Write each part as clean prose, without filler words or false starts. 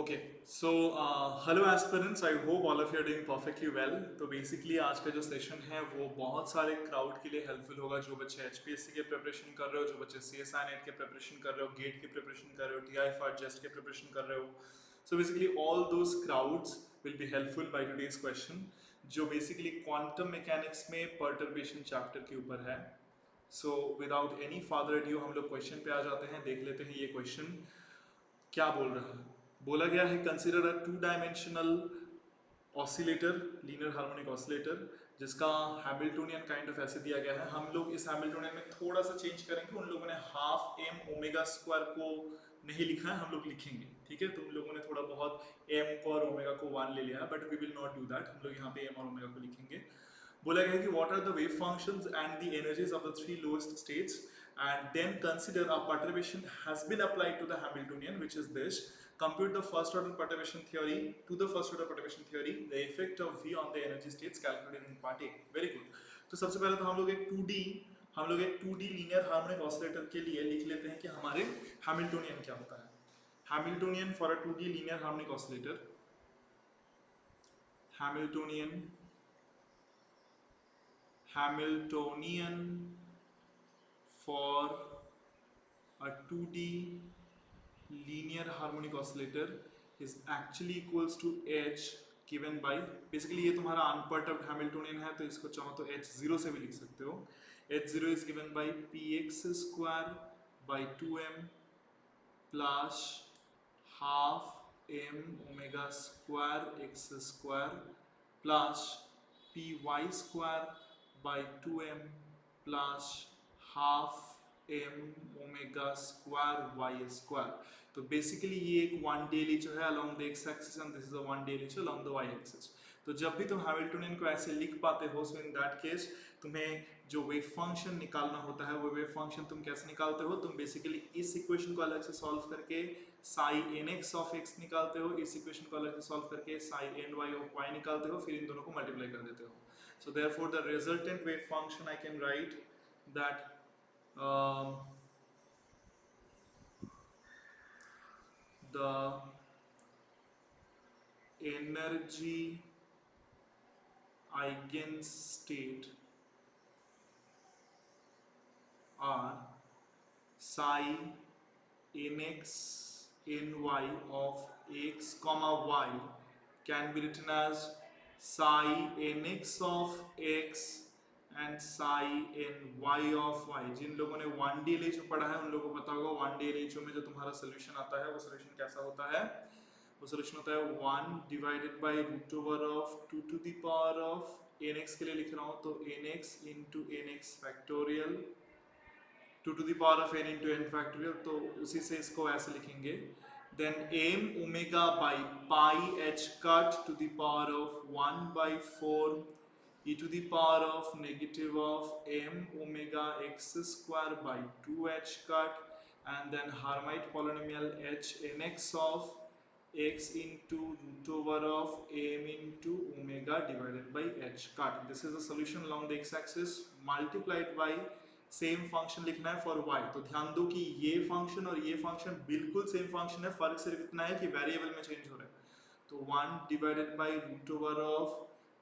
Okay so hello aspirants, I hope all of you are doing perfectly well. तो basically आज का जो session है वो बहुत सारे क्राउड के लिए हेल्पफुल होगा। जो बच्चे एचपीएससी के प्रिपरेशन कर रहे हो, जो बच्चे सीएसआई नेट के प्रिपरेशन कर रहे हो, गेट की प्रिपरेशन कर रहे हो, टीआईएफआर जेस्ट के प्रिपरेशन कर रहे हो। So basically all those crowds will be helpful by today's question, जो बेसिकली क्वांटम मैकेनिक्स में पर्टर्बेशन चैप्टर के ऊपर है। So without any further adieu हम लोग क्वेश्चन पे आ जाते हैं। देख लेते हैं ये क्वेश्चन क्या बोल रहा है। बोला गया है consider a two dimensional oscillator, linear harmonic oscillator, जिसका हैमिल्टोनियन काइंड ऑफ ऐसे दिया गया है। हम लोग इस हैमिल्टोनियन में थोड़ा सा चेंज करेंगे। उन लोगों ने हाफ एम ओमेगा स्क्वायर को नहीं लिखा है, हम लोग लिखेंगे, ठीक है। तो उन लोगों ने थोड़ा बहुत एम को और ओमेगा को वन ले लिया है, but we will not do that. हम लोग यहाँ पे एम और ओमेगा को लिखेंगे। बोला गया है कि what are the wave functions and the energies of the three lowest states and then consider a perturbation has been applied to the Hamiltonian, which is this: compute the first order perturbation theory to the first order perturbation theory, the effect of V on the energy states calculated in part A. Very good. तो सबसे पहले तो हम लोग एक 2D linear harmonic oscillator के लिए लिख लेते हैं कि हमारे हैमिल्टोनियन क्या होता है। Hamiltonian for a 2D linear harmonic oscillator, Hamiltonian Hamiltonian for a 2D linear harmonic oscillator is actually equals to h given by, basically ये तुम्हारा अनपर्टर्ब्ड हैमिल्टोनियन है तो इसको चाहो तो h जीरो से भी लिख सकते हो। h zero is given by px square by 2m plus half m omega square x square plus py square by 2m plus half m omega square y square. तो बेसिकली ये एक one D एलिचर है along the x axis and this is a one D एलिचर along the y axis. तो जब भी तुम हैमिल्टोनियन को ऐसे लिख पाते हो, सो इन दैट केस तुम्हें जो वेव फंक्शन निकालना होता है वो वेव फंक्शन तुम कैसे निकालते हो। तुम बेसिकली इस इक्वेशन को अलग से सॉल्व करके psi N X of X निकालते हो, इस इक्वेशन को अलग से सॉल्व करके psi N Y of Y निकालते हो, फिर इन दोनों को मल्टीप्लाई कर देते हो। So therefore the resultant wave function I can right that the energy eigenstate are psi nx ny of x comma y can be written as psi nx of x and psi N Y of y. जिन लोगों ने one D L पढ़ा है उन लोगों को पता होगा वन डी एल में जो तुम्हारा सोल्यूशन आता है वो सोल्यूशन कैसा होता है। वो सोल्यूशन होता है 1 divided by root over of 2 to the power of N X के लिए लिख रहा हूँ तो N X into N X factorial 2 to the power of N into N factorial. तो उसी से इसको ऐसे लिखेंगे then m omega by pi h cut to the power of 1 by 4 e to the power of negative of m omega x square by 2h cut and then Hermite polynomial h nx of x into root over of m into omega divided by h cut. This is the solution along the x-axis multiplied by same function लिखना है for y। तो ध्यान दो कि ये function और ये function बिल्कुल सेम फंक्शन है, फर्क सिर्फ इतना है कि वेरिएबल में चेंज हो रहा है। तो 1 divided by root over of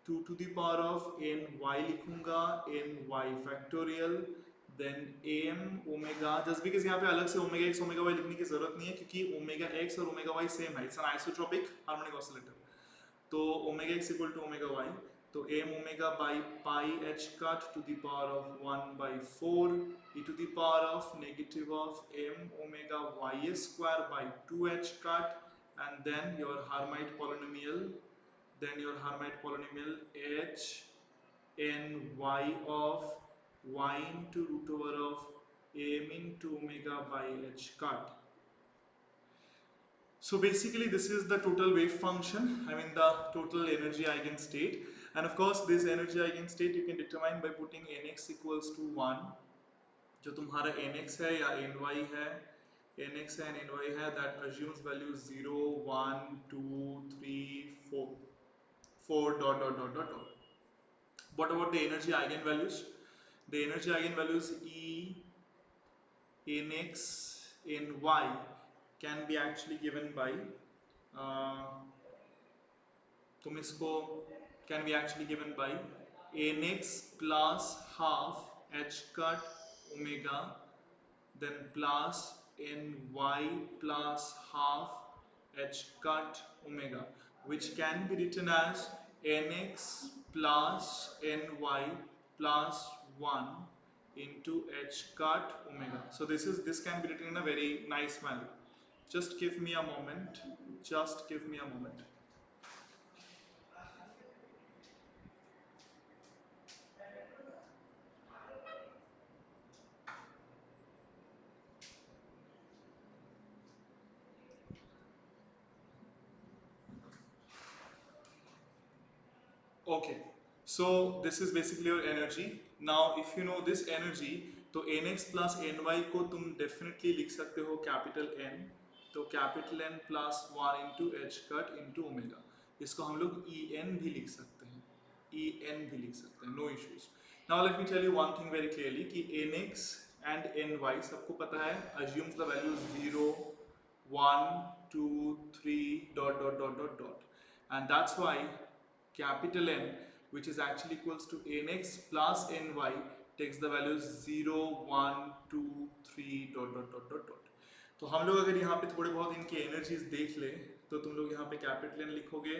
2 to the power of n y लिखूंगा, n y factorial then m omega, just because यहाँ पे अलग से ओमेगा एक्स ओमेगा वाई लिखने की जरूरत नहीं है क्योंकि ओमेगा एक्स और ओमेगा वाई सेम है, it's an isotropic harmonic oscillator. तो omega x equal to omega y, तो m omega by pi h cut to the power of 1 by 4 e to the power of negative of m omega y square by 2h cut and then your Hermite polynomial, h n y of y into root over of m into omega by h cut. So basically this is the total wave function, I mean the total energy eigenstate, and of course this energy eigenstate you can determine by putting nx equals to 1, जो तुम्हारा nx है या ny है, nx है and ny है, that assumes values 0 1 2 3 4 4 dot dot dot dot dot. What about the energy eigenvalues? The energy eigenvalues E nx ny can be actually given by तुम इसको can be actually given by nx plus half h cut omega then plus ny plus half h cut omega, which can be written as nx plus ny plus 1 into h cut omega. So this can be written in a very nice manner. Just give me a moment. Just give me a moment. Okay, so this is basically your energy. Now, if you know this energy, तो nx plus ny को तुम definitely लिख सकते हो capital N. तो capital N plus 1 into h cut into omega. इसको हम लोग En भी लिख सकते हैं. En भी लिख सकते हैं. No issues. Now let me tell you one thing very clearly कि nx and ny सबको पता है. Assumes the values 0, 1, 2, 3, dot dot dot dot dot. And that's why capital N, which is actually equals to nx plus ny, takes the values 0, 1, 2, 3 dot dot dot dot dot. तो हम लोग अगर यहाँ पे थोड़े बहुत इनकी एनर्जीज देख ले तो तुम लोग यहाँ पे कैपिटल N लिखोगे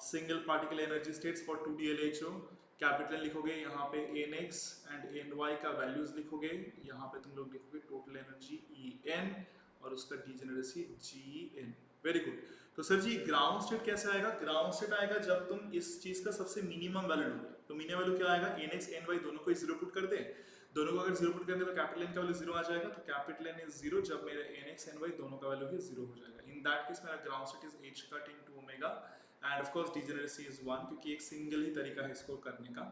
single particle energy states for 2D LHO. Capital N लिखोगे यहाँ पे nx एंड ny का वैल्यूज लिखोगे, यहाँ पे तुम लोग लिखोगे टोटल एनर्जी En और उसका डीजेनरेसी Gen. Very good. तो सर जी ग्राउंड स्टेट कैसे आएगा? ग्राउंड स्टेट आएगा जब तुम इस चीज का सबसे मिनिमम वैल्यू लोगे. तो मिनिमम वैल्यू क्या आएगा? nx ny दोनों को जीरो पुट कर दे. दोनों को अगर जीरो पुट कर दे तो कैपिटल N का वैल्यू जीरो आ जाएगा. तो कैपिटल N इज जीरो जब मेरे nx ny दोनों का वैल्यू भी जीरो हो जाएगा. इन दैट केस मेरा ground state is h cut into omega and of course degeneracy is 1, क्योंकि एक सिंगल ही तरीका है इसको करने का.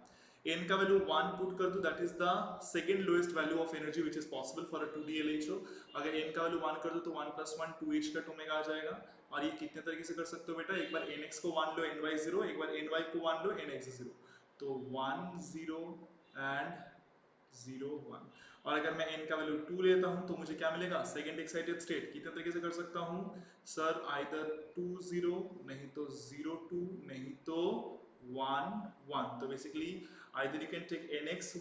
n का वैल्यू 1 पुट कर दो, that is the second lowest value of energy which is possible for a 2D LHO. अगर n का वैल्यू 1 कर दो तो 1 + 1 2h कट ओमेगा आ जाएगा. और ये कितने तरीके से कर सकते हो बेटा? एक बार nx को 1 लो, ny 0, एक बार ny को 1 लो, nx 0. तो 1 0 एंड 0 1. और अगर मैं n का वैल्यू 2 लेता हूं तो मुझे क्या मिलेगा? Second excited state. कितने तरीके से कर सकता हूं सर? आइदर 2 0, नहीं तो 0 2, नहीं तो 1 1. तो basically either you can take nx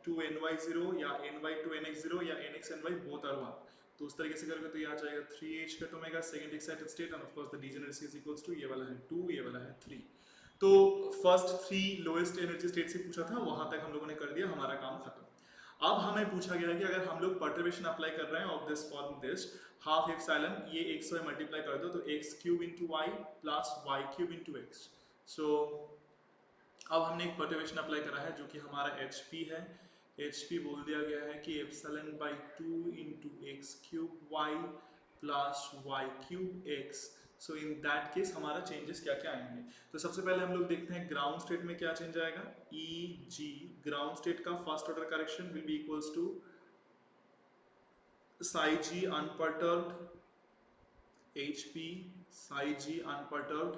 to ny 0 या ny to nx 0 या nx ny both are 1. तो उस तरीके से करोगे तो ये आ जाएगा 3h cut omega second excited state and of course the degeneracy is equals to ये वाला है 2, ये वाला है 3. तो फर्स्ट 3 लोएस्ट एनर्जी स्टेट से पूछा था, वहां तक हम लोगों ने कर दिया, हमारा काम खत्म. अब हमें पूछा गया है कि अगर हम लोग परटर्बेशन अप्लाई कर रहे हैं of this form this half epsilon, ये x से मल्टीप्लाई कर दो तो x cube into y plus y cube into x. सो अब हमने एक परटर्बेशन अप्लाई करा है जो कि हमारा hp है. hp बोल दिया गया है कि epsilon by 2 into X cube Y plus Y cube X. So in that case हमारा चेंजेस क्या क्या आएंगे? तो सबसे पहले हम लोग देखते हैं ग्राउंड स्टेट में क्या चेंज आएगा. ई जी ग्राउंड स्टेट का first order correction will be equals to psi g unperturbed hp psi g unperturbed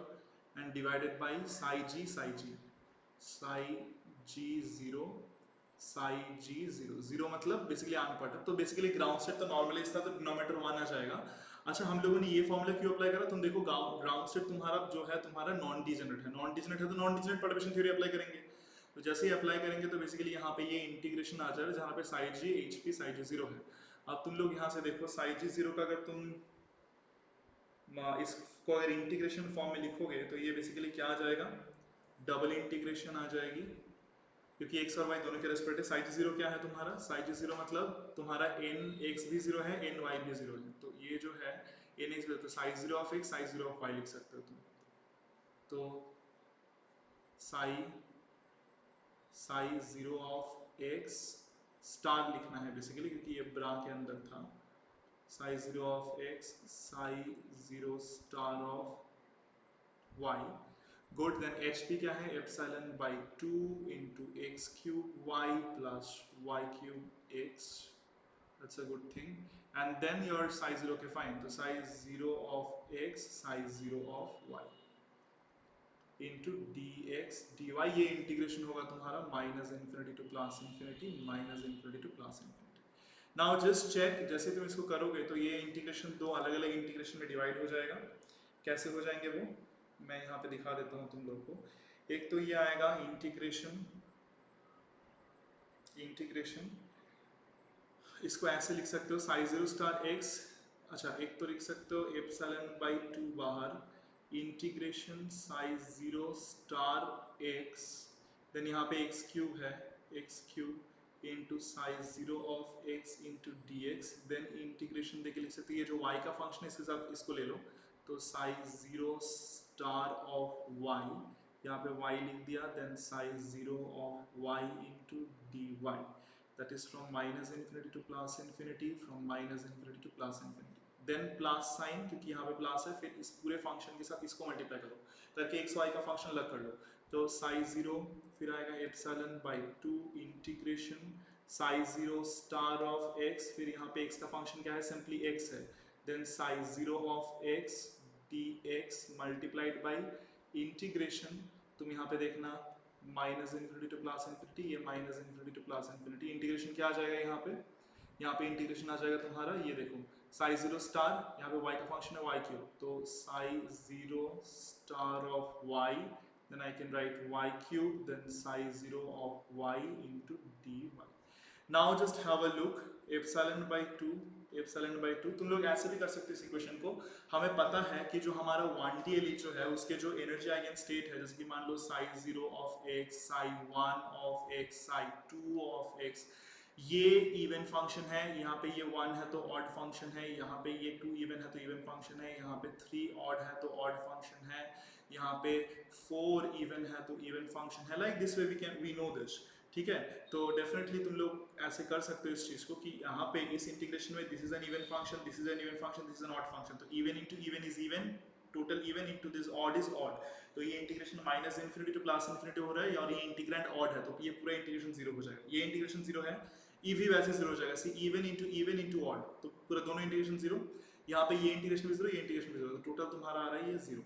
and divided by psi g psi g psi g 0 psi g 0 0 मतलब basically अनपर्टर्ब. तो basically ground state तो normally इसका तो denominator 1 आ जाएगा. अच्छा हम लोगों ने ये फॉर्मूला क्यों अप्लाई करा? तुम देखो ग्राउंड स्टेट तुम्हारा जो है तुम्हारा नॉन डीजेनरेट है. नॉन डीजेनरेट है तो non degenerate perturbation theory apply करेंगे. तो जैसे ही अप्लाई करेंगे तो बेसिकली यहाँ पे ये इंटीग्रेशन आ जाएगा जहाँ पे psi g h p psi g 0 है. अब तुम लोग यहाँ से देखो साई जी 0 का अगर तुम इसको अगर इंटीग्रेशन फॉर्म में लिखोगे तो ये बेसिकली क्या आ जाएगा? डबल इंटीग्रेशन आ जाएगी, क्योंकि x और y दोनों के रेस्पेक्ट है. साई जी 0 क्या है तुम्हारा? साई जी 0 मतलब तुम्हारा n x भी 0 है, n y भी 0 है. तो ये जो है n x भी, तो Sai 0 of x psi 0 of y लिख सकते हो तुम. तो साई 0 ऑफ x स्टार लिखना है बेसिकली, क्योंकि ये ब्रा के अंदर था. Psi 0 of x psi 0 star of y. Good. Then hp क्या है? Epsilon by 2 into X cube y plus y cube x. That's a good thing. And then your psi 0 के फाइन. तो psi 0 of x psi 0 of y into dx dy. ये integration होगा तुम्हारा minus infinity to plus infinity, minus infinity to plus infinity. Now just check, जैसे तुम इसको करोगे तो ये इंटीग्रेशन दो अलग अलग इंटीग्रेशन में डिवाइड हो जाएगा। कैसे हो जाएंगे वो मैं यहाँ पे दिखा देता हूँ तुम लोग को। एक तो ये आएगा इंटीग्रेशन, इंटीग्रेशन इसको ऐसे लिख सकते हो साई जीरो स्टार एक्स, अच्छा एक तो लिख सकते हो एप्सिलॉन बाई 2 बाहर integration psi zero star X, then यहाँ पे एक्स क्यूब है, X cube into psi zero of X into D X, then integration देके लिख सकते हो ये जो वाई का फंक्शन है इसके साथ इसको ले लो, तो psi zero star of Y, यहाँ पे y लिख दिया, then psi zero of y into D Y, that is from minus infinity to plus infinity, from minus infinity to plus infinity, then plus sign क्योंकि यहाँ पे plus है, फिर इस पूरे फंक्शन के साथ इसको मल्टीप्लाई करो करके एक्स वाई का फंक्शन अलग कर लो, तो साई जीरो फिर आएगा epsilon by 2 integration psi zero star of x, फिर यहाँ पे एक्स का फंक्शन क्या है सिंपली एक्स है, then psi zero of x d x multiplied by integration, तुम यहाँ पे देखना minus infinity to plus infinity, ये minus infinity to plus infinity, integration क्या आ जाएगा यहाँ पे इंटीग्रेशन आ जाएगा तुम्हारा ये देखो साई जीरो स्टार, यहाँ पे y का फंक्शन है y क्यूब, तो psi zero star of y, then I can write y cube, then psi zero of y into D Y. Now just have a look epsilon by 2, epsilon by 2 तुम लोग ऐसे भी कर सकते हो इस इक्वेशन को, हमें पता है कि जो हमारा 1D एलिमेंट जो है उसके जो एनर्जी आइगन स्टेट है, जैसे कि मान लो psi zero of x, psi one of x, psi two of x, ये इवन फंक्शन है, यहाँ पे ये 1 है तो ऑड फंक्शन है, यहाँ पे ये 2 इवन है तो इवन फंक्शन है, यहाँ पे 3 ऑड है तो ऑड फंक्शन है, यहाँ पे 4 इवन है तो इवन फंक्शन है, like this way we know this, ठीक है। तो डेफिनेटली तुम लोग ऐसे कर सकते हो इस चीज को कि यहाँ पे इस इंटीग्रेशन में this is an even function, this is an even function, this is an odd function, तो even into even is even, total even into this odd is odd, तो ये integration minus infinity to plus infinity हो रहा है और ये integrand odd है तो ये पूरा इंटीग्रेशन जीरो हो जाएगा, ये इंटीग्रेशन जीरो है, ई भी वैसे जीरो हो जाएगा, सी इवन इंटू ऑड, तो पूरा दोनों इंटीग्रेशन जीरो, यहाँ पे ये इंटीग्रेशन भी जीरो, ये इंटीग्रेशन भी जीरो, तो टोटल तुम्हारा आ रहा है ये जीरो।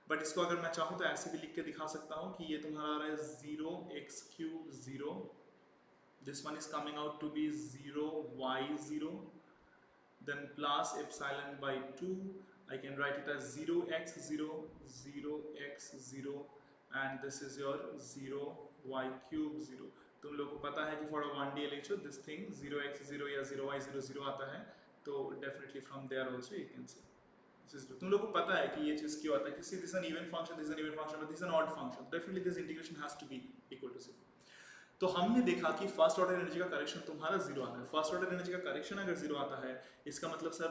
बट इसको अगर मैं चाहूँ तो ऐसे भी लिख के दिखा सकता हूँ कि ये तुम्हारा आ रहा है zero x cube zero, this one is coming out to be 0 y0, then plus epsilon by 2, I can write it as 0x0 0x0 and this is your 0 y cube 0। तुम लोग को पता है कि for 1D element this thing 0x0 या 0y0 0 आता है, तो definitely from there also you can see तुम लोग को पता है कि ये चीज क्यों आता है, किसी this an even function, this an even function, but this an odd function, definitely this integration has to be equal to 0। तो हमने देखा कि फर्स्ट ऑर्डर एनर्जी का करेक्शन तुम्हारा जीरो आता है, फर्स्ट ऑर्डर एनर्जी का करेक्शन अगर जीरो आता है इसका मतलब सर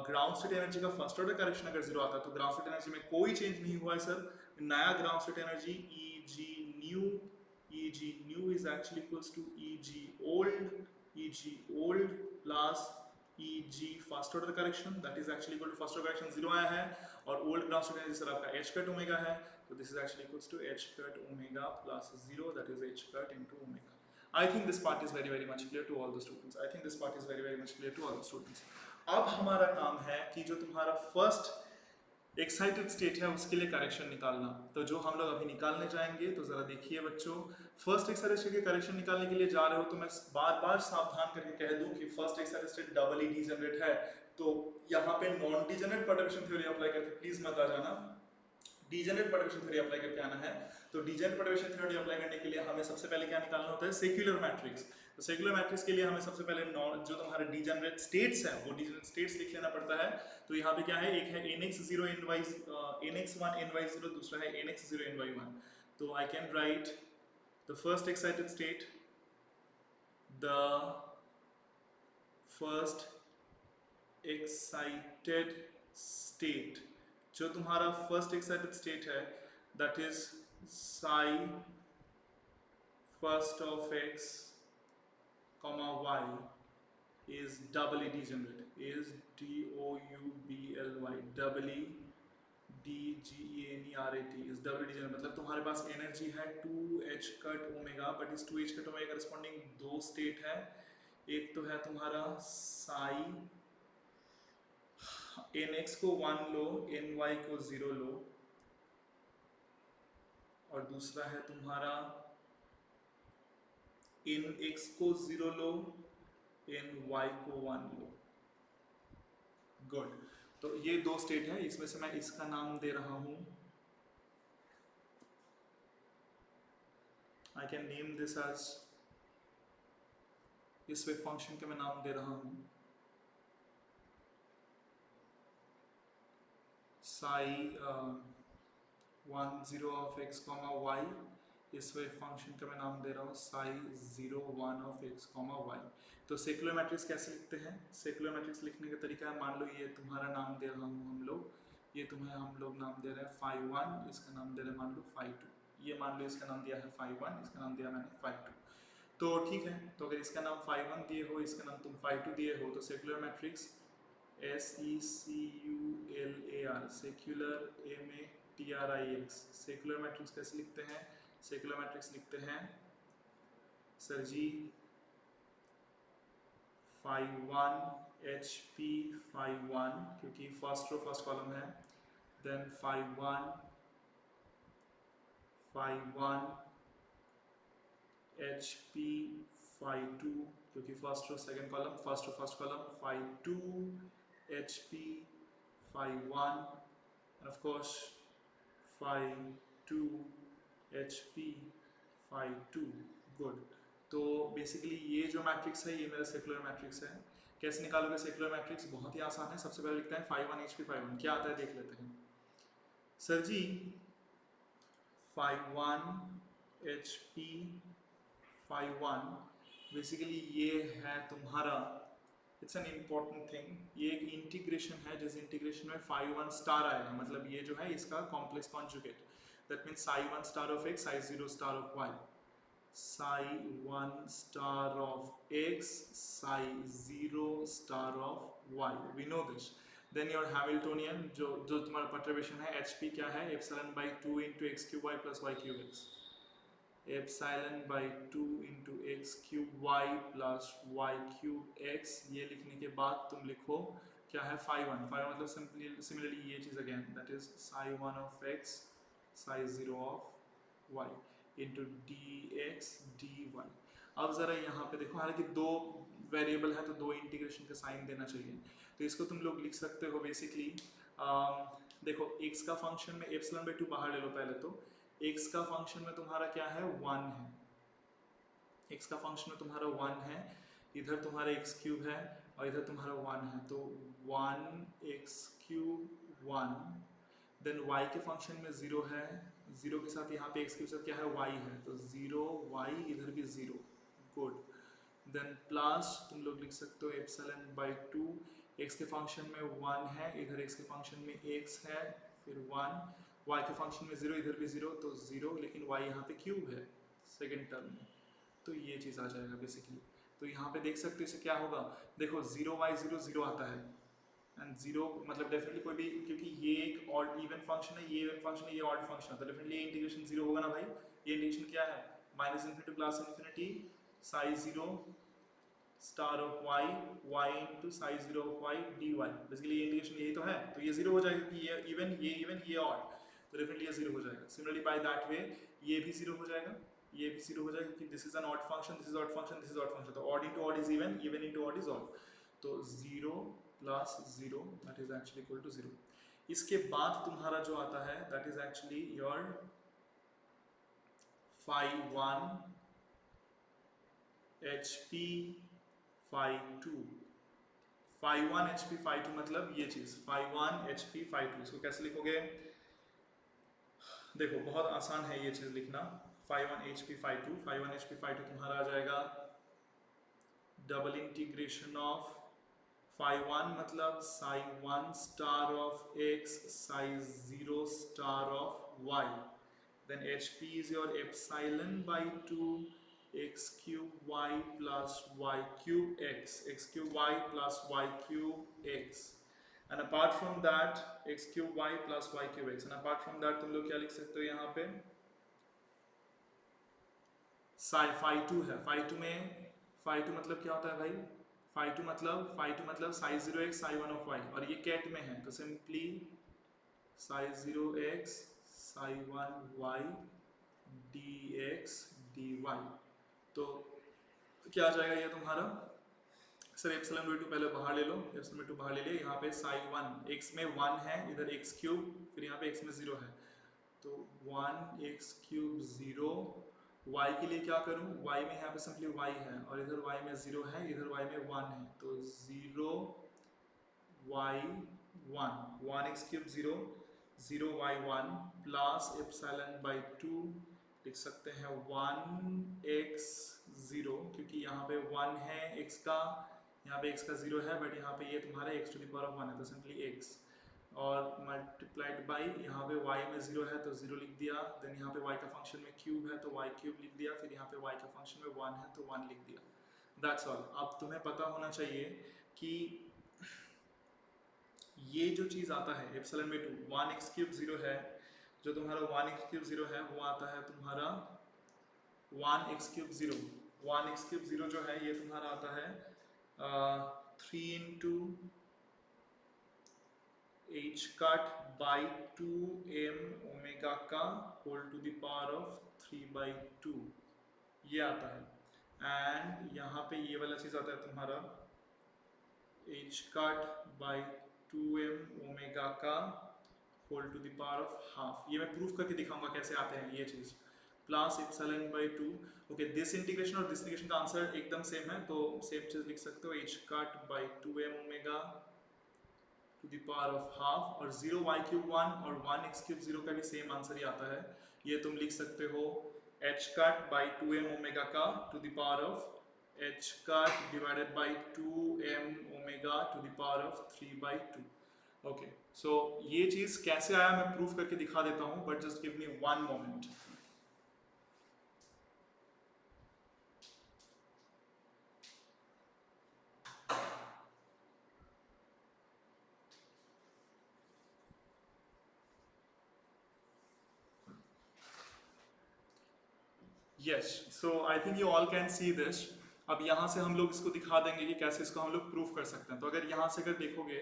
ग्राउंड स्टेट एनर्जी का फर्स्ट ऑर्डर करेक्शन अगर जीरो आता है तो ग्राउंड स्टेट एनर्जी में कोई चेंज नहीं हुआ है सर, नया ground state energy E G new is actually equals to E G old plus E G first order correction, that is actually equal to first order correction zero आया है, और old ground state energy sir आपका H cut omega है, so this is actually equals to h cut omega plus 0, that is h cut into omega। I think this part is very much clear to all the students, I think this part is very much clear to all the students। अब हमारा काम है कि जो तुम्हारा first excited state है उसके लिए करेक्शन निकालना, तो जो हम लोग अभी निकालने जाएंगे तो जरा देखिए बच्चों, फर्स्ट एक्साइटेड स्टेट के करेक्शन निकालने के लिए जा रहे हो तो मैं बार बार सावधान करके कह दूं कि first excited state double E degenerate है, तो यहाँ पे non degenerate perturbation theory apply करके प्लीज मत आ जाना, डीजेनरेट परटर्बेशन थ्योरी अप्लाई करके आना है। तो डीजेनरेट परटर्बेशन थ्योरी अप्लाई करने के लिए हमें सबसे पहले क्या निकालना होता है, सेक्युलर मैट्रिक्स, तो सेक्युलर मैट्रिक्स के लिए हमें सबसे पहले जो तुम्हारे डीजेनरेट स्टेट्स हैं वो डीजेनरेट स्टेट्स लिख लेना पड़ता है, तो यहाँ पे क्या है, एक है nx0 nx1 ny0, दूसरा है nx0 ny1, तो I can write the first excited state, the first excited state, जो तुम्हारा फर्स्ट एक्साइटेड स्टेट है that is psi first of x comma y is doubly degenerate, is DOUBLY doubly DGENERAT is doubly degenerate, मतलब तुम्हारे पास energy है 2h cut omega, but इस 2h cut omega corresponding दो state है, एक तो है तुम्हारा साई nx को 1 लो, ny को 0 लो, और दूसरा है तुम्हारा nx को 0 लो, इन y को 1 लो। गुड। तो ये दो स्टेट है, इसमें से मैं इसका नाम दे रहा हूं, I can name this as, इस वेव फंक्शन के मैं नाम दे रहा हूं psi 1 0 of x comma y। इस वेव फंक्शन का मैं नाम दे रहा हूँ psi 0 1 of x comma y। तो सेकुलर मैट्रिक्स कैसे लिखते हैं? सेकुलर मैट्रिक्स लिखने का तरीका है, मान लो ये तुम्हारा नाम दे रहा हूँ हम लोग, ये तुम्हें हम लोग नाम दे रहे हैं phi 1, इसका नाम दे रहे हैं मान लो phi 2, ये मान लो इसका नाम दिया है phi 1, इसका नाम दिया मैंने phi 2। तो ठीक है, तो अगर इसका नाम phi 1 दिए हो, इसका नाम तुम phi 2 दिए हो, तो secular matrix SECULAR, secular MATRIX, secular matrix कैसे लिखते हैं? सेकुलर मैट्रिक्स लिखते हैं सर जी phi 1 HP phi 1, क्योंकि फर्स्ट रो फर्स्ट कॉलम है, देन phi 1 HP phi 2, क्योंकि first row second column, first row first column, phi 2 HP phi 1 and of course phi 2 HP phi 2। Good. तो basically ये जो matrix है ये मेरा secular matrix है। कैसे निकालोगे सेकुलर मैट्रिक्स? बहुत ही आसान है, सबसे पहले लिखते हैं phi 1 HP phi 1, क्या आता है देख लेते हैं। सर जी phi 1 HP phi 1 बेसिकली ये है तुम्हारा, इट्स एन इम्पॉर्टेंट थिंग, ये एक इंटीग्रेशन है, जिस इंटीग्रेशन में phi 1 स्टार आएगा, मतलब ये जो है इसका complex conjugate, that means psi 1 star of x, psi 0 star of y, psi 1 star of x, psi 0 star of y, we know this. Then your Hamiltonian जो जो तुम्हारा परटर्बेशन है hp क्या है? Epsilon by 2 into X cube Y plus Y cube X, epsilon by 2 into X cube Y plus Y cube X. ये लिखने के बाद तुम लिखो क्या है phi 1, phi 1 मतलब सिमिलरली ये चीज़ again, that is psi 1 of x, psi 0 of y into D x d y. अब ज़रा यहाँ पे देखो, हालांकि दो वेरिएबल है तो दो इंटीग्रेशन का साइन देना चाहिए, तो इसको तुम लोग लिख सकते हो बेसिकली, देखो x का फंक्शन में एप्सिलॉन बाई 2 बाहर ले लो पहले, तो x का फंक्शन में तुम्हारा क्या है? 1 है, x का फंक्शन में तुम्हारा 1 है, इधर तुम्हारा x क्यूब है और इधर तुम्हारा 1 है, तो 1 x क्यूब 1, देन y के फंक्शन में 0 है, 0 के साथ यहाँ पे x के साथ क्या है? y है, तो 0 y, इधर भी 0, गुड। देन प्लस तुम लोग लिख सकते हो एप्सिलॉन बाई 2, x के फंक्शन में 1 है, इधर x के फंक्शन में x है, फिर 1, y के फंक्शन में 0, इधर भी 0, तो 0, लेकिन y यहाँ पे क्यूब है सेकेंड टर्म में, तो ये चीज़ आ जाएगा बेसिकली। तो यहाँ पे देख सकते हो इसे क्या होगा, देखो 0y 0 0 आता है, एंड 0 मतलब डेफिनेटली कोई भी, क्योंकि ये एक ऑड इवन फंक्शन है, ये इवन फंक्शन है, ये ऑड फंक्शन है, तो डेफिनेटली ये इंटीग्रेशन 0 होगा ना भाई। ये इंटीग्रेशन क्या है? Minus infinity plus infinity psi 0 star of y into psi 0 of y dy, basically ये इंटीग्रेशन यही तो है, तो ये 0 हो जाएगा कि ये इवन ये ऑड, तो डेफिनेटली ये 0 हो जाएगा। सिमिलरली बाय दैट वे ये भी 0 हो जाएगा, ये भी 0 हो जाएगा, क्योंकि this is an odd function, this is odd function, this is odd function, तो odd into odd is even, even into odd is odd, तो 0 plus 0 that is actually equal to 0। इसके बाद तुम्हारा जो आता है that is actually your phi 1 HP phi 2, phi 1 HP phi 2 मतलब ये चीज phi 1 HP phi 2, इसको कैसे लिखोगे? देखो बहुत आसान है ये चीज लिखना, phi 1 HP phi 2, phi 1 HP phi 2 तुम्हारा आ जाएगा डबल इंटीग्रेशन ऑफ phi 1 मतलब psi 1 star of x, psi 0 star of y, then HP is your epsilon by 2 x cube y plus y cube x cube y plus y cube x, and apart from that x cube y plus y cube x, and apart from that तुम लोग क्या लिख सकते हो यहाँ पे? phi 2 है, phi 2 में phi 2 मतलब क्या होता है भाई? phi 2 मतलब psi 0x psi 1 of y, और ये कैट में है तो simply psi 0x psi 1 y dx dy, तो क्या आ जाएगा ये तुम्हारा सर एप्सिलॉन बाई 2 पहले बाहर ले लो, एप्सिलॉन बाई 2 बाहर ले लिया, यहाँ पे साई 1 x में 1 है, इधर x क्यूब, फिर यहाँ पे x में 0 है, तो 1 x क्यूब 0, y के लिए क्या करूँ, y में यहाँ पे सिंपली y है और इधर y में 0 है, इधर y में 1 है, तो 0 y 1, 1x cube 0, 0 y 1 plus epsilon by 2 लिख सकते हैं 1x 0, क्योंकि यहाँ पे 1 है x का, यहाँ पे x का 0 है, बट यहाँ पे ये तुम्हारा x to the power of 1 है, तो सिंपली x, और मल्टीप्लाइड बाई यहाँ पे y में 0 है तो 0 लिख दिया, देन यहाँ पे y का फंक्शन में क्यूब है तो y क्यूब लिख दिया, फिर यहाँ पे y का फंक्शन में 1 है तो 1 लिख दिया, दैट्स ऑल। अब तुम्हें पता होना चाहिए कि ये जो चीज़ आता है एप्सिलॉन बाई 2, 1x क्यूब 0 है, जो तुम्हारा 1x क्यूब 0 है वो आता है तुम्हारा 1x क्यूब 0, 1x क्यूब 0 जो है ये तुम्हारा आता है 3 into h cut by 2m omega का whole to the power of 3/2 ये आता है, एंड यहाँ पे ये वाला चीज़ आता है तुम्हारा h cut by 2m omega का whole to the power of half, ये मैं प्रूफ करके दिखाऊंगा कैसे आते हैं ये चीज़, plus epsilon by 2, okay this integration और दिस इंटीग्रेशन का आंसर एकदम सेम है, तो सेम चीज़ लिख सकते हो, h cut by 2m omega to the power of half, और 0 y क्यूब 1 और 1x क्यूब 0 का भी सेम आंसर ही आता है, ये तुम लिख सकते हो h cut by 2m omega का to the power of h cut divided by 2m omega to the power of 3/2। Okay, so ये चीज़ कैसे आया मैं प्रूफ करके दिखा देता हूँ, but just give me 1 moment. Yes, so I think you all can see this. अब यहाँ से हम लोग इसको दिखा देंगे कि कैसे इसको हम लोग प्रूफ कर सकते हैं। तो अगर यहाँ से अगर देखोगे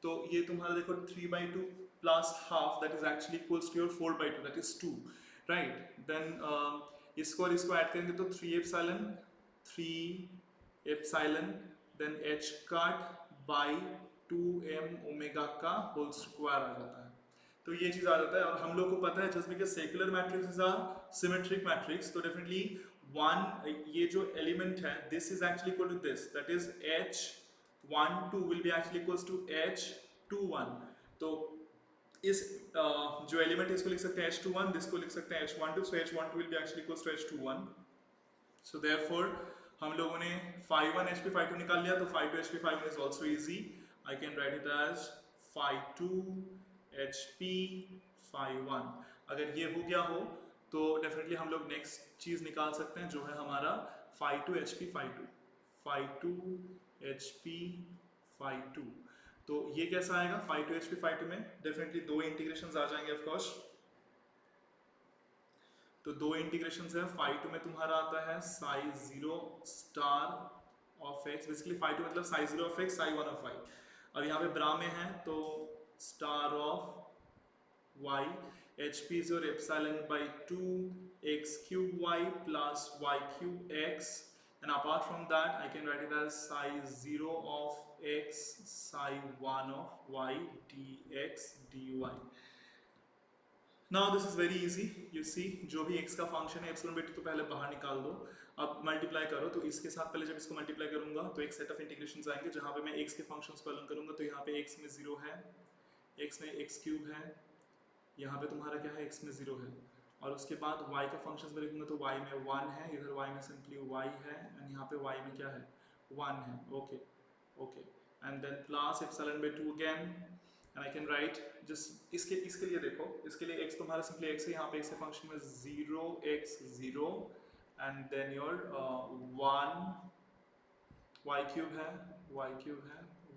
तो ये तुम्हारा देखो 3/2 plus half that is actually equals to your 4/2 that is 2, right. Then इसको और इसको ऐड करेंगे तो 3 epsilon then h cut by 2m omega का होल स्क्वायर आ जाता है। तो ये चीज आ जाता है, और हम लोग को पता है just because secular matrix are symmetric matrix, तो डेफिनेटली वन ये जो एलिमेंट है this is actually equal to this, that is h12 will be actually equals to h21। तो इस जो एलिमेंट है इसको लिख सकते हैं h21, दिस को लिख सकते हैं h12, so h12 will be actually equals to h21। So therefore हम लोगों ने phi1 hp phi2 निकाल लिया, तो phi2 hp phi1 is also easy, I can write it as phi2 hp phi1। अगर ये हो गया हो तो डेफिनेटली हम लोग नेक्स्ट चीज निकाल सकते हैं जो है हमारा phi2 hp phi2, phi2 hp phi2। तो ये कैसा आएगा phi2 hp phi2 में, डेफिनेटली दो इंटीग्रेशंस आ जाएंगे ऑफ कोर्स, तो दो इंटीग्रेशंस है, phi2 में तुम्हारा आता है psi 0 star of x, basically phi2 मतलब psi 0 of x psi 1 of y, अब यहाँ पे ब्रा में है तो star of y, hp is your epsilon by 2 x cube y plus y cube x, and apart from that I can write it as psi 0 of x psi 1 of y dx dy। Now this is very easy, you see जो भी x का function है epsilon by 2 तो पहले बाहर निकाल दो, अब मल्टीप्लाई करो, तो इसके साथ पहले जब इसको मल्टीप्लाई करूंगा तो एक सेट ऑफ इंटीग्रेशंस आएंगे जहां पे मैं x के फंक्शंस को अलग करूंगा, तो यहाँ पे x में 0 है, x में x क्यूब है, यहाँ पे तुम्हारा क्या है x में 0 है, और उसके बाद y का फंक्शंस में लिखूंगा तो y में 1 है, इधर y में सिंपली y है, एंड यहाँ पे y में क्या है 1 है, okay okay, and then plus epsilon by 2 again, and I can write just इसके लिए देखो, इसके लिए x तुम्हारा सिंपली x है, यहाँ पे x के फंक्शन में 0x0 and then your 1 y cube है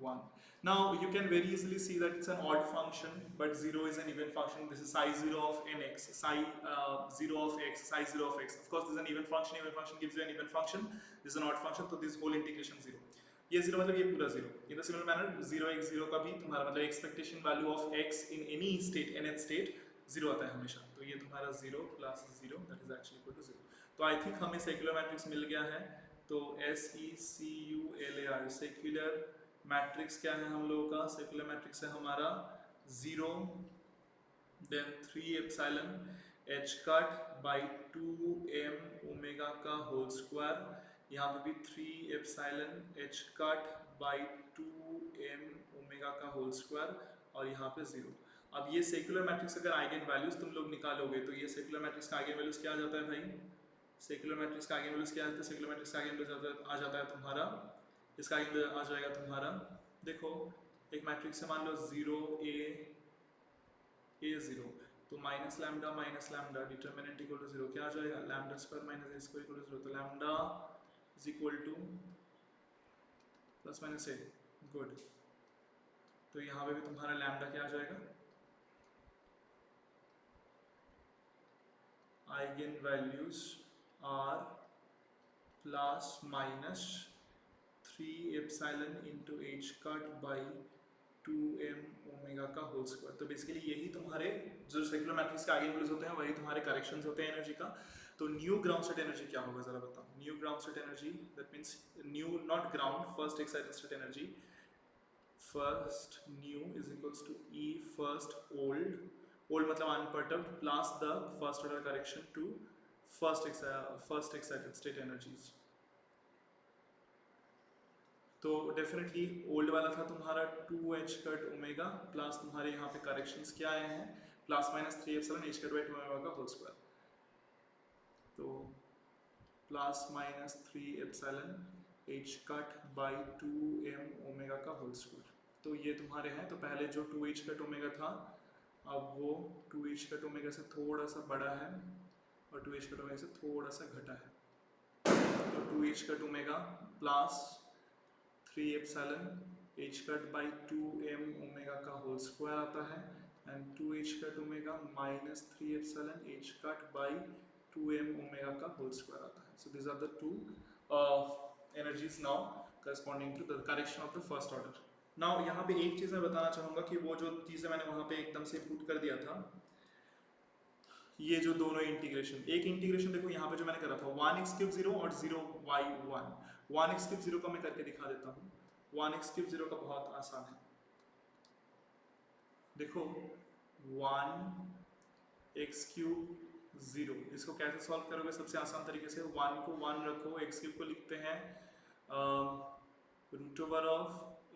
1। Now you can very easily see that it's an odd function, but 0 is an even function. This is psi 0 of nx, psi 0 of x, psi 0 of x. Of course, this is an even function. Even function gives you an even function. This is an odd function, so this whole integration 0. ये 0 मतलब ये पूरा 0. In the similar manner, 0x0 का भी तुम्हारा मतलब expectation value of x in any state, nth state 0 आता है हमेशा. तो ये तुम्हारा 0 plus 0 that is actually equal to 0. तो I think हमें secular matrix मिल गया है. तो SECULAR सेक्युलर मैट्रिक्स क्या है हम लोगों का? सेक्युलर मैट्रिक्स है हमारा 0 then 3 epsilon h cut by 2m omega का होल स्क्वायर, यहाँ पे भी 3 epsilon h cut by 2m omega का होल स्क्वायर और यहाँ पे 0। अब ये सेक्युलर मैट्रिक्स अगर आइगन वैल्यूज तुम लोग निकालोगे तो ये सेक्युलर मैट्रिक्स का आइगन वैल्यूज क्या आ जाता है भाई? सेक्युलर मैट्रिक्स का आइगन वैल्यूज क्या आता है? सेक्युलर मैट्रिक्स का आइगन वैल्यूज आ जाता है तुम्हारा, इसका आइगन वैल्यू आ जाएगा तुम्हारा, देखो एक मैट्रिक्स है मान लो 0 a 0, तो minus lambda determinant equal to 0 क्या आ जाएगा? Lambda square minus a square equal to 0, तो lambda is equal to plus minus a, good. तो यहाँ पे भी तुम्हारा लैम्डा क्या आ जाएगा? Eigenvalues are plus minus 3 epsilon into h cut by 2m omega का होल स्क्वायर। तो बेसिकली यही तुम्हारे जो सेक्युलर मैट्रिक्स के आइगन वैल्यूज होते हैं वही तुम्हारे करेक्शंस होते हैं एनर्जी का। तो न्यू ग्राउंड स्टेट एनर्जी क्या होगा जरा बताओ? New ground state energy, that means new not ground, first excited state energy, first new is equals to E first old, old मतलब unperturbed, plus the first order correction to first excited state energies. तो definitely old वाला था तुम्हारा 2h cut omega plus तुम्हारे यहाँ पे corrections क्या आए हैं? Plus minus 3 epsilon h cut by 2 omega का होल स्क्वायर, तो plus minus 3 epsilon h cut by 2m omega का होल स्क्वायर। तो ये तुम्हारे हैं, तो पहले जो 2h कट ओमेगा था अब वो 2h कट ओमेगा से थोड़ा सा बड़ा है और 2h कट ओमेगा से थोड़ा सा घटा है, तो 2h cut omega plus 3 epsilon h cut by 2m omega का होल स्क्वायर आता है and 2h cut omega minus 3 epsilon h cut by 2m omega का होल स्क्वायर आता है। So this are the two energies now corresponding to the correction of the first order. Now यहाँ पे एक चीज़ मैं बताना चाहूँगा कि वो जो चीज़ें मैंने वहाँ पे एकदम से पुट कर दिया था, ये जो दोनों इंटीग्रेशन, एक इंटीग्रेशन देखो यहाँ पे जो मैंने करा था 1x क्यूब 0 और 0y1, 1x क्यूब 0 का मैं करके दिखा देता हूँ। 1x क्यूब 0 का बहुत आसान है, देखो 1x क्यूब 0, इसको कैसे सॉल्व करोगे? सबसे आसान तरीके से 1 को 1 रखो, x क्यूब को लिखते हैं root over of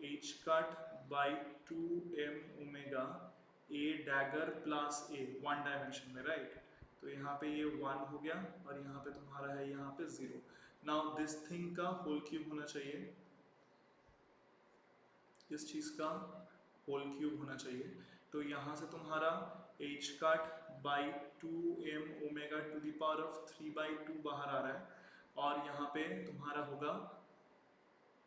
h cut by 2m omega a dagger plus a, one dimension में, राइट? तो यहाँ पे ये 1 हो गया और यहाँ पे तुम्हारा है यहाँ पे 0। नाउ दिस थिंग का होल क्यूब होना चाहिए, इस चीज़ का होल क्यूब होना चाहिए। तो यहाँ से तुम्हारा h cut by 2m omega to the power of 3/2 बाहर आ रहा है और यहाँ पे तुम्हारा होगा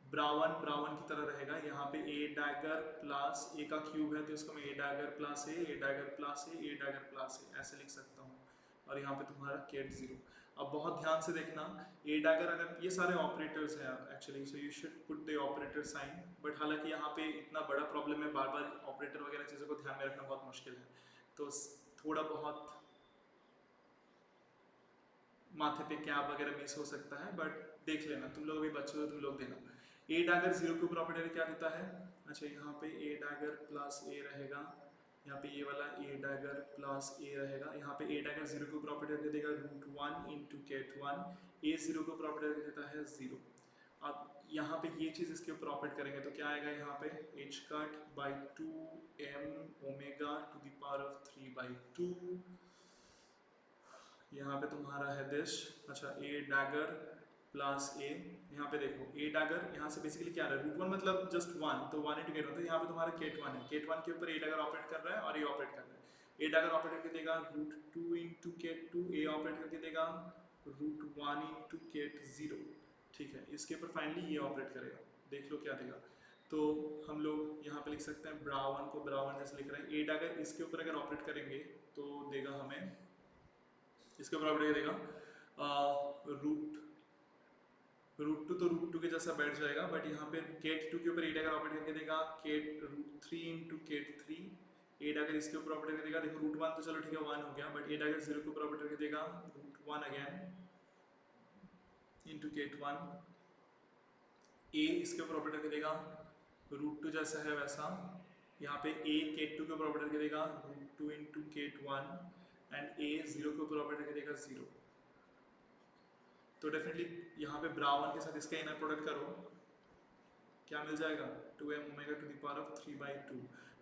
ब्राउन की तरह रहेगा, यहाँ पे a डैगर प्लस a का क्यूब है तो इसको मैं a dagger plus a dagger plus a dagger plus a ऐसे लिख सकता हूँ और यहाँ पे तुम्हारा केट 0। अब बहुत ध्यान से देखना, a डैगर अगर ये सारे ऑपरेटर्स हैं actually, so you should put the operator sign, but हालांकि यहाँ पे इतना बड़ा प्रॉब्लम है, बार बार ऑपरेटर वगैरह चीज़ों को ध्यान में रखना बहुत मुश्किल है, तो थोड़ा बहुत माथे पे कैप वगैरह मिस हो सकता है, बट देख लेना, तुम लोग अभी बच्चे हो, तुम लोग देना। ए डैगर 0 के प्रॉपर्टी क्या देता है? अच्छा यहाँ पे ए डैगर प्लस ए रहेगा, यहाँ पे ये वाला ए डैगर प्लस ए रहेगा, यहाँ पे ए डैगर 0 को प्रॉपर्टी देगा रूट 1 इंटू केट 1, ए 0 को प्रॉपर्टी देता है 0। अब यहाँ पे ये चीज़ इसके ऊपर ऑपरेट करेंगे तो क्या आएगा यहाँ पे h cut by 2m omega to the power of 3/2, यहाँ पे तुम्हारा है दिस, अच्छा ए डैगर प्लस ए, यहाँ पे देखो ए डैगर यहाँ से बेसिकली क्या है, रूट 1 मतलब जस्ट 1, तो 1 इंटू केट 1, तो यहाँ पे तुम्हारा केट 1 है, केट 1 के ऊपर ए डैगर ऑपरेट कर रहा है और ए ऑपरेट कर रहा है। ए डैगर ऑपरेट करके देगा रूट 2 इंटू केट 2, ए ऑपरेट करके देगा रूट 1 इंटू केट 0, ठीक है, इसके ऊपर फाइनली ये ऑपरेट करेगा, देख लो क्या देगा। तो हम लोग यहाँ पे लिख सकते हैं ब्राउन को ब्राउन जैसे लिख रहे हैं, ए डैगर इसके ऊपर अगर ऑपरेट करेंगे तो देगा हमें, इसके बराबर ये देगा रूट 2, तो रूट 2 के जैसा बैठ जाएगा, बट यहाँ पे केट 2 के ऊपर ए डैगर ऑपरेट करके देगा केट रूट 3 इंटू केट 3, ए डैगर इसके ऊपर ऑपरेट करके देगा, देखो रूट 1 तो चलो ठीक है 1 हो गया, बट ए डैगर 0 के ऊपर ऑपरेट करके देगा रूट 1 अगेन इंटू केट 1, ए इसके ऊपर ऑपरेटर करेगा रूट टू जैसा है वैसा, यहाँ पे ए केट टू के ऊपर ऑपरेटर करेगा root two into ket one, and a zero के ऊपर ऑपरेटर करेगा जीरो। तो डेफिनेटली यहाँ पे ब्राउन के साथ इसका इनर प्रोडक्ट करो, क्या मिल जाएगा 2m omega to the power of 3/2।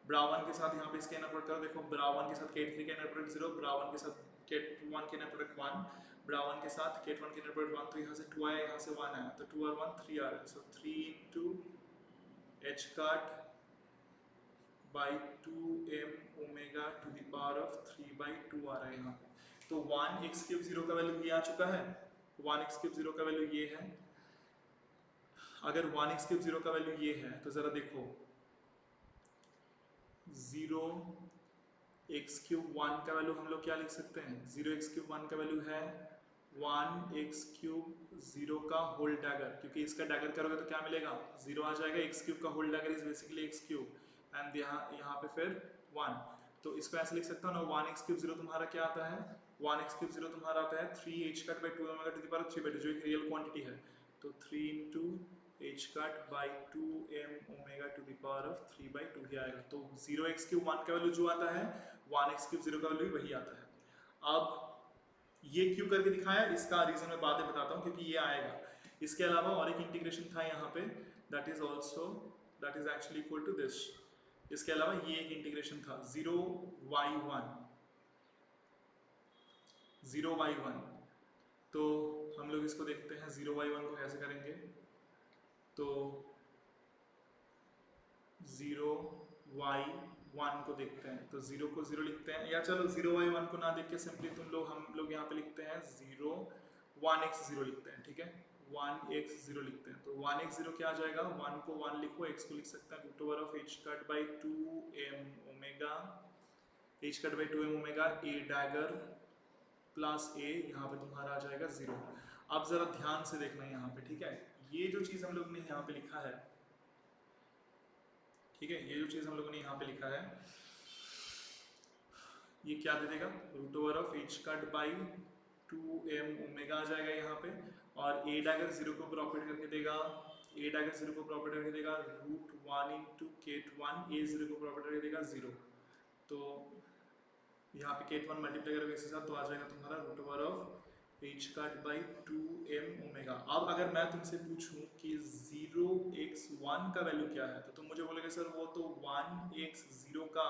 ब्राउन के साथ यहाँ पे इसका इनर प्रोडक्ट करो, देखो ब्राउन के साथ केट थ्री का इनर प्रोडक्ट जीरो, ब्राउन के साथ केट वन के इनर प्रोडक्ट वन, ब्राउन के साथ केट वन के इनर प्रोडक्ट वन, तो यहाँ से 2 आया, यहाँ से 1 आया, तो 2 और 1 3 आ रहा है, so 3 into H cut by 2m omega to the power of 3/2 आ रहा है यहाँ पे। तो 1x क्यूब जीरो का वैल्यू ये आ चुका है, 1x क्यूब जीरो का वैल्यू ये है। अगर 1x क्यूब जीरो का वैल्यू ये है तो जरा देखो 0x क्यूब 1 का वैल्यू हम लोग क्या लिख सकते हैं, 0x क्यूब 1 का वैल्यू है 1x क्यूब 0 का होल डैगर, क्योंकि इसका डैगर करोगे तो क्या मिलेगा 0 आ जाएगा, x क्यूब का whole dagger is basically x cube, and यहाँ पे फिर 1, तो इसको ऐसे लिख सकता हूँ ना 1x क्यूब 0 तुम्हारा क्या आता है, 1x क्यूब 0 तुम्हारा आता है 3h cut by 2 omega to the power 3/2 जो एक रियल क्वांटिटी है, तो 3 into h cut by 2m omega to the power of 3/2 ही आएगा। तो 0x क्यूब 1 का वैल्यू जो आता है 1x क्यूब 0 का वैल्यू वही आता है। अब ये क्यों करके दिखाया, इसका रीजन मैं बाद में बताता हूँ क्योंकि ये आएगा। इसके अलावा और एक इंटीग्रेशन था यहाँ पे, that is actually equal to this. इसके अलावा ये एक इंटीग्रेशन था 0y1, तो हम लोग इसको देखते हैं 0y1 को कैसे करेंगे। तो 0y1 को देखते हैं, तो 0 को 0 लिखते हैं, या चलो 0y1 को ना देख के सिंपली हम लोग यहाँ पे लिखते हैं 1x0 लिखते हैं, ठीक है 1x0 लिखते हैं। तो 1x0 क्या आ जाएगा, 1 को 1 लिखो, x को लिख सकते हैं root over of h cut by 2m omega, h cut by 2m omega a dagger plus a, यहाँ पे तुम्हारा आ जाएगा 0। अब जरा ध्यान से देखना है यहाँ पे, ठीक है, ये जो चीज हम लोग ने यहाँ पे लिखा है, ठीक है, ये जो चीज हम लोगों ने यहाँ पे लिखा है ये क्या दे देगा root over of h cut by 2m omega आ जाएगा यहाँ पे, और a डैगर 0 को प्रॉपर्ट करके देगा, a डैगर 0 को प्रॉपर्ट करके देगा रूट 1 इंटू केट 1, a 0 को प्रॉपर्ट करके देगा 0, तो यहाँ पे केट 1 मल्टीप्लाई करोगे इसके साथ तो आ जाएगा तुम्हारा root over of h cut by 2m omega. अब अगर मैं तुमसे पूछूं कि 0x1 का वैल्यू क्या है, तो तुम मुझे बोलोगे सर वो तो 1x0 का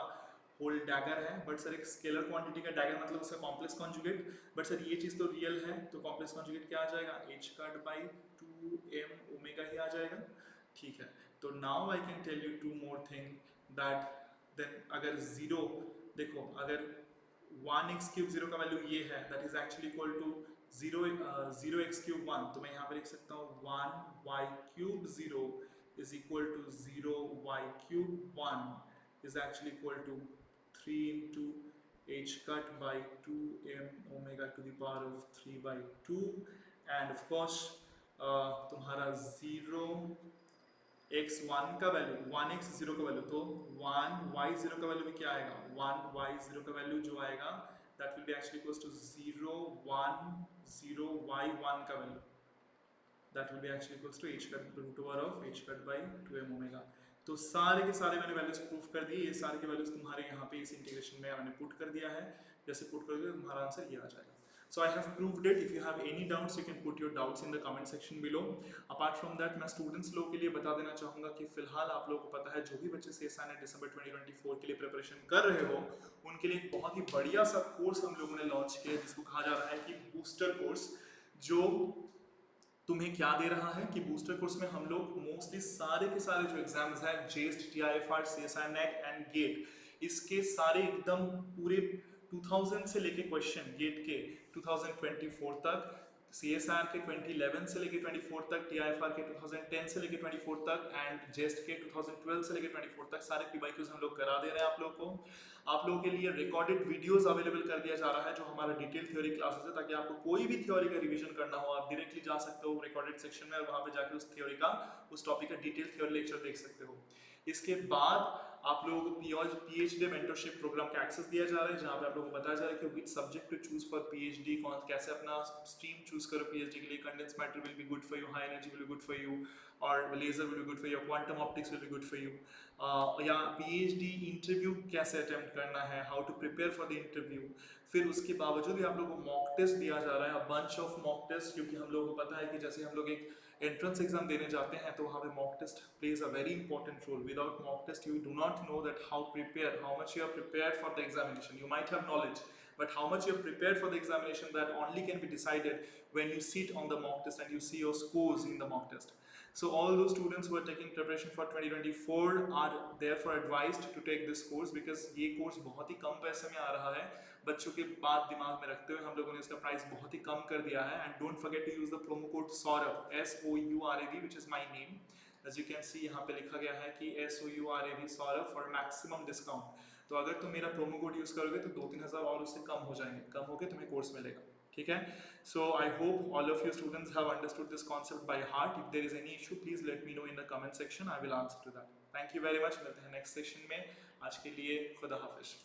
होल डैगर है, बट सर एक स्केलर क्वांटिटी का डैगर मतलब उसका कॉम्प्लेक्स कॉन्जुगेट, बट सर ये चीज तो रियल है, तो कॉम्प्लेक्स कॉन्जुगेट क्या आ जाएगा h cut by 2m omega ही आ जाएगा, ठीक है। तो now I can tell you two more thing that then अगर 0 देखो अगर 1x क्यूब 0 का वैल्यू ये है, that is actually equal to 0x cube 1, तो मैं यहाँ पे लिख सकता हूँ 1y cube 0 is equal to 0y cube 1 is actually equal to 3 into h cut by 2m omega to the power of 3/2, and of course तुम्हारा 0x1 का value 1x0 का वैल्यू, तो 1y0 का वैल्यू भी क्या आएगा, 1y0 का value जो आएगा that will be actually equals to 010y1 का value, that will be actually equals to h cut root over of h cut by 2m omega. तो सारे के सारे मैंने वैल्यूज प्रूफ कर दिए, ये सारे के वैल्यूज तुम्हारे यहाँ पे इस इंटीग्रेशन में मैंने पुट कर दिया है, जैसे पुट करोगे तुम्हारा आंसर ये आ जाएगा। So I have proved it. If you have any doubts, you can put your doubts in the comment section below. Apart from that, मैं स्टूडेंट्स लोगों के लिए बता देना चाहूँगा कि फिलहाल आप लोगों को पता है जो भी बच्चे CSI नेट दिसंबर 2024 के लिए प्रिपरेशन कर रहे हो उनके लिए एक बहुत ही बढ़िया सा कोर्स हम लोगों ने लॉन्च किया जिसको कहा जा रहा है कि बूस्टर कोर्स, जो तुम्हें क्या दे रहा है कि बूस्टर कोर्स में हम लोग मोस्टली सारे के सारे जो एग्जाम्स हैं JEST, TIFR, CSI NET and GATE, इसके सारे एकदम पूरे 2000 से लेके क्वेश्चन गेट के 2024 तक, CSR के 2011 से लेके 24 तक, TIFR के 2010 से लेके 24 तक एंड जेस्ट के 2012 से लेके 24 तक सारे PYQs हम लोग करा दे रहे हैं आप लोगों को। आप लोगों के लिए रिकॉर्डेड वीडियोस अवेलेबल कर दिया जा रहा है जो हमारा डिटेल थ्योरी क्लासेस है, ताकि आपको कोई भी थ्योरी का रिवीजन करना हो आप डायरेक्टली जा सकते हो रिकॉर्डेड सेक्शन में और वहां पे जाकर उस थ्योरी का उस टॉपिक का डिटेल थ्योरी लेक्चर देख सकते हो। इसके बाद आप लोगों को PhD मेंटरशिप प्रोग्राम का एक्सेस दिया जा रहा है, जहाँ पे आप लोगों को बताया जा रहा है कि which subject to choose for PhD, कौन कैसे अपना स्ट्रीम चूज करो PhD के लिए। Condensed matter will be good for you, high energy will be good for you, और laser will be good for you, quantum optics will be good for you. या PhD interview कैसे attempt करना है, how to prepare for the interview. फिर उसके बावजूद भी आप लोगों को मॉक टेस्ट दिया जा रहा है, बंच ऑफ मॉक टेस्ट, क्योंकि हम लोगों को पता है कि जैसे हम लोग एक एंट्रेंस एग्जाम देने जाते हैं तो वहाँ पे mock test plays a very important role. Without mock test you do not know that how much you are prepared for the examination. You might have knowledge, but how much you are prepared for the examination, that only can be decided when you sit on the mock test and you see your scores in the mock test. So all those students who are taking preparation for 2024 are therefore advised to take this course, because ये course बहुत ही कम पैसे में आ रहा है। बच्चों के बात दिमाग में रखते हुए हम लोगों ने इसका प्राइस बहुत ही कम कर दिया है। And don't forget to use the promo code Sourav, SOURAV, which is my name. As you can see यहाँ पे लिखा गया है कि SOURAV Saurabh for maximum discount. तो अगर तुम मेरा प्रोमो कोड यूज करोगे तो 2-3 हज़ार और उससे कम हो जाएंगे, कम होके तुम्हें कोर्स मिलेगा। ठीक है, so I hope all of you students have understood this concept by heart. If there is any issue please let me know in the comment section, I will answer to that. Thank you very much, मिलते हैं next session में। आज के लिए खुदा हाफिज।